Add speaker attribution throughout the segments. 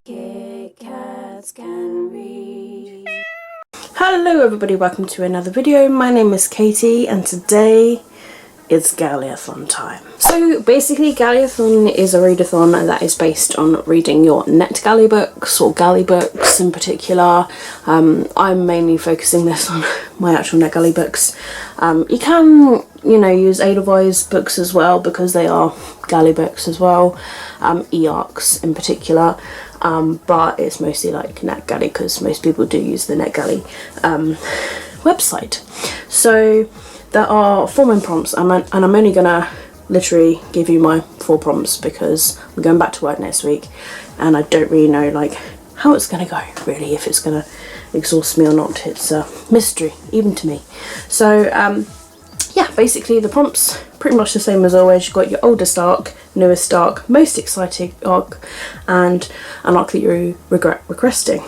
Speaker 1: Kitkatscanread. Hello everybody, welcome to another video. My name is Katie and today it's Galleyathon time. So basically Galleyathon is a readathon that is based on reading your NetGalley books or Galley books in particular. I'm mainly focusing this on my actual NetGalley books. You can, use Edelweiss books as well because they are Galley books as well, e-arcs in particular. But it's mostly like NetGalley because most people do use the NetGalley website. So there are 4 main prompts and I'm only gonna literally give you my 4 prompts because I'm going back to work next week and I don't really know how it's gonna go really, if it's gonna exhaust me or not. It's a mystery even to me. So yeah, basically the prompts pretty much the same as always. You've got your oldest arc, newest arc, most exciting arc, and an arc that you regret requesting.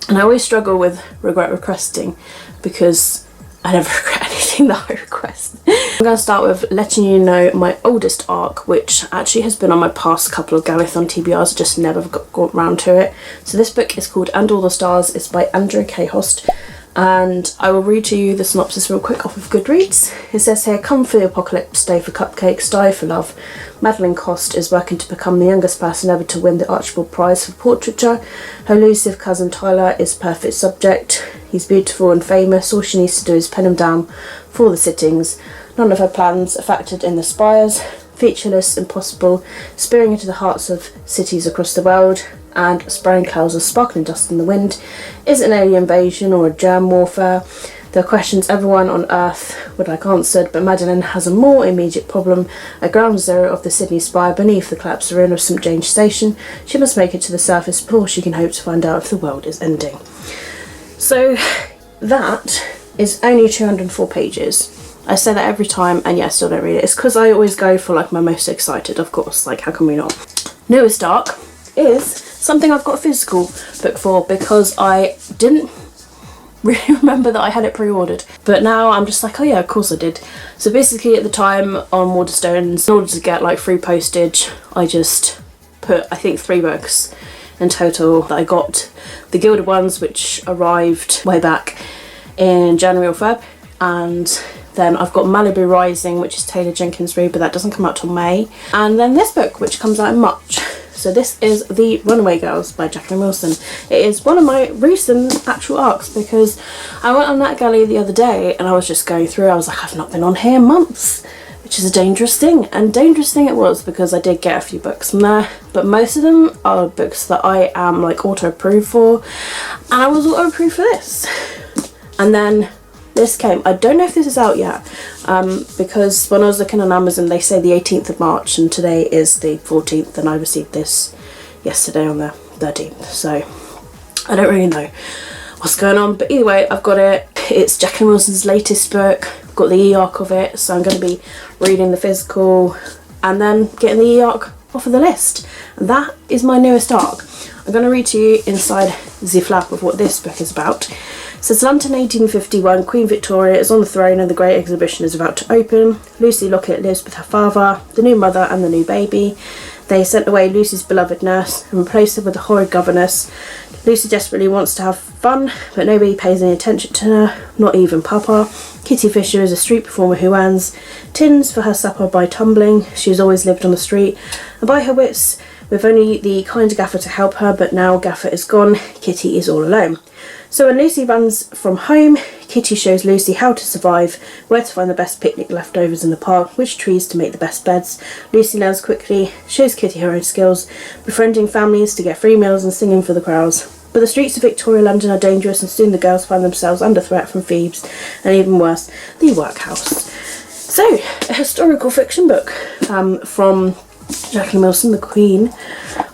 Speaker 1: And I always struggle with regret requesting because I never regret anything that I request. I'm going to start with letting you know my oldest arc, which actually has been on my past couple of Galleyathon TBRs, I just never got round to it. So this book is called And All the Stars. It's by Andrea K. Host. And I will read to you the synopsis real quick off of Goodreads. It says here, come for the apocalypse, stay for cupcakes, die for love. Madeline Cost is working to become the youngest person ever to win the Archibald Prize for portraiture. Her elusive cousin Tyler is perfect subject. He's beautiful and famous. All she needs to do is pen him down for the sittings. None of her plans are factored in the spires. Featureless, impossible, spearing into the hearts of cities across the world and spraying clouds of sparkling dust in the wind. Is it an alien invasion or a germ warfare? There are questions everyone on Earth would like answered, but Madeline has a more immediate problem. At ground zero of the Sydney Spire, beneath the collapsed ruin of St James Station, she must make it to the surface before she can hope to find out if the world is ending. So that is only 204 pages. I say that every time and yeah, I still don't read it. It's because I always go for my most excited, of course, how can we not? Newest arc is something I've got a physical book for because I didn't really remember that I had it pre-ordered. But now I'm just oh yeah, of course I did. So basically at the time on Waterstones, in order to get free postage, I just put I think 3 books in total that I got. The Gilded ones, which arrived way back in January or Feb, and then I've got Malibu Rising, which is Taylor Jenkins read, but that doesn't come out till May. And then this book, which comes out in March. So this is The Runaway Girls by Jacqueline Wilson. It is one of my recent actual arcs because I went on NetGalley the other day and I was just going through. I was like, I've not been on here in months, which is a dangerous thing. And dangerous thing it was because I did get a few books from there, but most of them are books that I am auto-approved for. And I was auto-approved for this. And then this came. I don't know if this is out yet because when I was looking on Amazon they say the 18th of March and today is the 14th and I received this yesterday on the 13th, so I don't really know what's going on, but either way I've got it. It's Jacqueline Wilson's latest book. I've got the e-arc of it, so I'm going to be reading the physical and then getting the e-arc off of the list. And that is my newest arc. I'm going to read to you inside the flap of what this book is about. It says London 1851, Queen Victoria is on the throne and the great exhibition is about to open. Lucy Lockett lives with her father, the new mother and the new baby. They sent away Lucy's beloved nurse and replaced her with a horrid governess. Lucy desperately wants to have fun, but nobody pays any attention to her, not even Papa. Kitty Fisher is a street performer who earns tins for her supper by tumbling. She has always lived on the street and by her wits, with only the kind Gaffer to help her, but now Gaffer is gone, Kitty is all alone. So when Lucy runs from home, Kitty shows Lucy how to survive, where to find the best picnic leftovers in the park, which trees to make the best beds. Lucy learns quickly, shows Kitty her own skills, befriending families to get free meals and singing for the crowds. But the streets of Victoria London are dangerous and soon the girls find themselves under threat from thieves and even worse, the workhouse. So, a historical fiction book from Jacqueline Wilson, the queen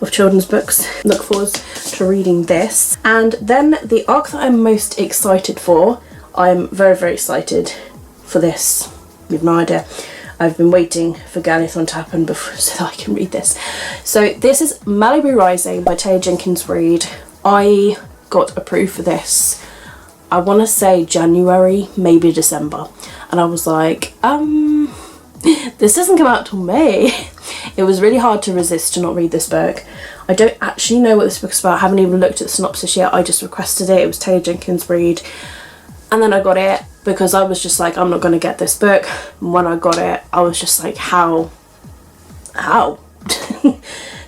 Speaker 1: of children's books. Look forward to reading this. And then the arc that I'm most excited for, I'm very, very excited for this. You have no idea. I've been waiting for Galleyathon to happen before so that I can read this. So this is Malibu Rising by Taylor Jenkins Reid. I got approved for this, I want to say January, maybe December. And I was like, this doesn't come out till May. it was really hard to resist to not read this book. I don't actually know what this book's about. I haven't even looked at the synopsis yet. I just requested it. It was Taylor Jenkins' read, and then I got it because I was just like, I'm not going to get this book. And when I got it, I was just like, how?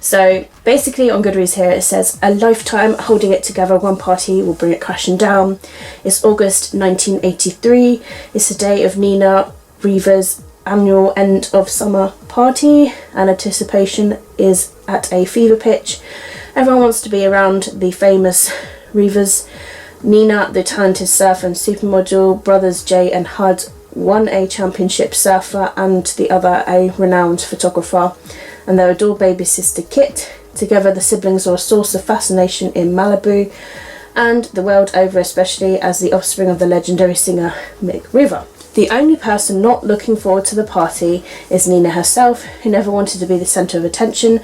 Speaker 1: So basically on Goodreads here it says, a lifetime holding it together, one party will bring it crashing down. It's August 1983. It's the day of Nina Reaver's annual end of summer party, and anticipation is at a fever pitch. Everyone wants to be around the famous Reavers. Nina, the talented surfer and supermodel, brothers Jay and Hud, one a championship surfer and the other a renowned photographer, and their adored baby sister Kit. Together the siblings are a source of fascination in Malibu and the world over, especially as the offspring of the legendary singer Mick River. The only person not looking forward to the party is Nina herself, who never wanted to be the centre of attention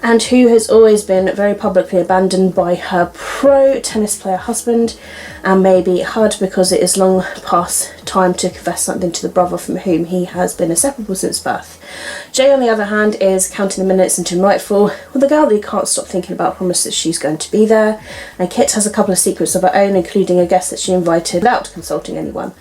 Speaker 1: and who has always been very publicly abandoned by her pro tennis player husband, and maybe Hud because it is long past time to confess something to the brother from whom he has been inseparable since birth. Jay, on the other hand, is counting the minutes until nightfall with a girl that he can't stop thinking about, promises she's going to be there, and Kit has a couple of secrets of her own, including a guest that she invited without consulting anyone.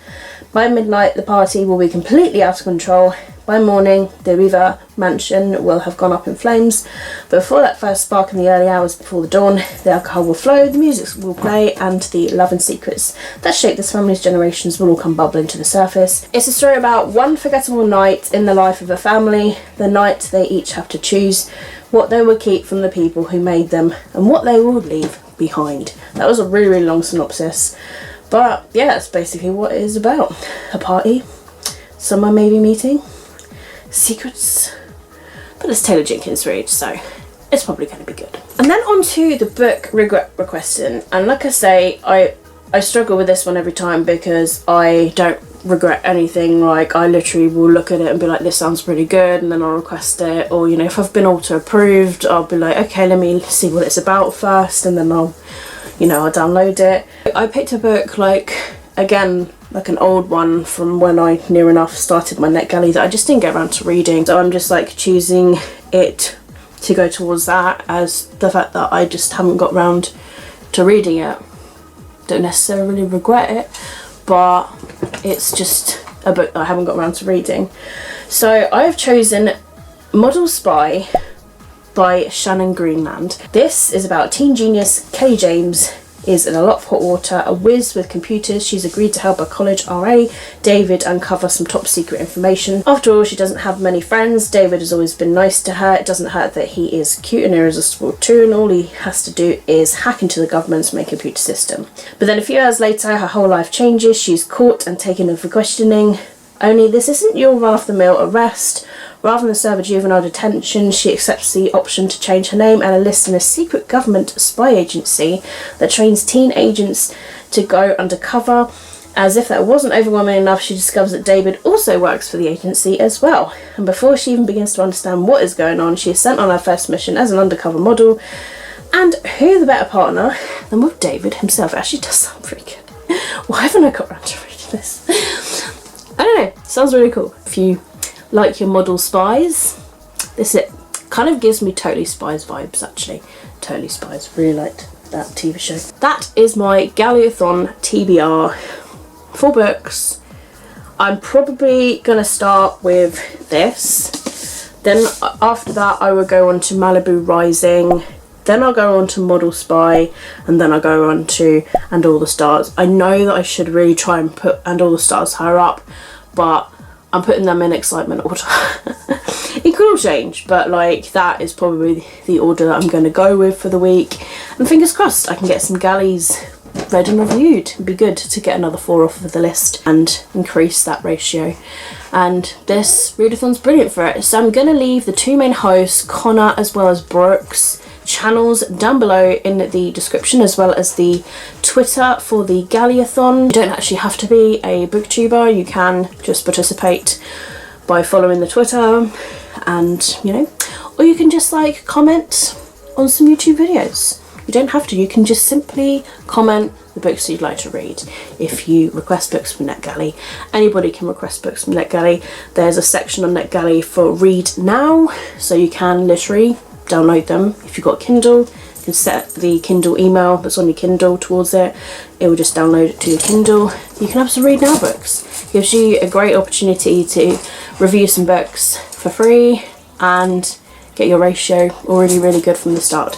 Speaker 1: By midnight, the party will be completely out of control. By morning, the River mansion will have gone up in flames. But before that first spark in the early hours before the dawn, the alcohol will flow, the music will play, and the love and secrets that shape this family's generations will all come bubbling to the surface. It's a story about one forgettable night in the life of a family, the night they each have to choose what they will keep from the people who made them and what they will leave behind. That was a really, really long synopsis. But yeah, that's basically what it is about. A party, someone maybe meeting, secrets. But it's Taylor Jenkins' read, so it's probably going to be good. And then on to the book regret requesting. And like I say, I struggle with this one every time because I don't regret anything. Like, I literally will look at it and be like, this sounds pretty good, and then I'll request it. Or, you know, if I've been auto approved, I'll be like, okay, let me see what it's about first, and then I'll download it. I picked a book, like, again, like an old one from when I near enough started my NetGalley that I just didn't get around to reading. So I'm just like choosing it to go towards that, as the fact that I just haven't got round to reading it. Don't necessarily regret it, but it's just a book that I haven't got around to reading. So I have chosen Model Spy by Shannon Greenland. This is about teen genius Kelly James is in a lot of hot water, a whiz with computers. She's agreed to help her college RA, David, uncover some top secret information. After all, she doesn't have many friends. David has always been nice to her. It doesn't hurt that he is cute and irresistible too, and all he has to do is hack into the government's main computer system. But then a few hours later, her whole life changes. She's caught and taken in for questioning. Only this isn't your run-off-the-mill arrest. Rather than serve a juvenile detention, she accepts the option to change her name and enlist in a secret government spy agency that trains teen agents to go undercover. As if that wasn't overwhelming enough, she discovers that David also works for the agency as well. And before she even begins to understand what is going on, she is sent on her first mission as an undercover model. And who the better partner than with David himself? It actually does sound pretty good. Why haven't I got around to reading this? I don't know, sounds really cool. If you like your model spies, this it kind of gives me Totally Spies vibes, actually. Totally Spies, really liked that TV show. That is my Galleyathon TBR. 4 books. I'm probably gonna start with this, then after that I will go on to Malibu Rising, then I'll go on to Model Spy, and then I'll go on to And All the Stars. I know that I should really try and put And All the Stars higher up, but I'm putting them in excitement order. It could all change, but like that is probably the order that I'm going to go with for the week. And fingers crossed I can get some galleys read and reviewed. It'd be good to get another 4 off of the list and increase that ratio. And this readathon's brilliant for it. So I'm going to leave the 2 main hosts, Connor as well as Brooks, channels down below in the description, as well as the Twitter for the Galleyathon. You don't actually have to be a booktuber, you can just participate by following the Twitter, and you know, or you can just like comment on some YouTube videos. You don't have to, you can just simply comment the books you'd like to read. If you request books from NetGalley, anybody can request books from NetGalley. There's a section on NetGalley for read now, so you can literally download them. If you've got Kindle, you can set the Kindle email that's on your Kindle towards it. It will just download it to your Kindle. You can have some read now books. Gives you a great opportunity to review some books for free and get your ratio already really good from the start.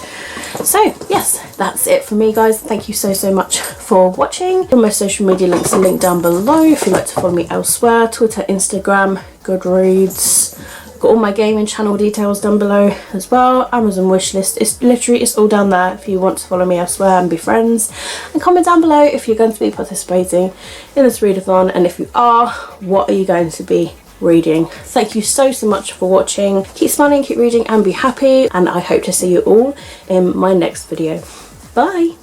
Speaker 1: So yes, that's it for me, guys. Thank you so much for watching. All my social media links are linked down below if you'd like to follow me elsewhere. Twitter, Instagram, Goodreads. Got all my gaming channel details down below as well. Amazon wishlist, it's all down there if you want to follow me elsewhere and be friends. And comment down below if you're going to be participating in this readathon, and if you are, what are you going to be reading. Thank you so much for watching. Keep smiling, keep reading, and be happy, and I hope to see you all in my next video. Bye.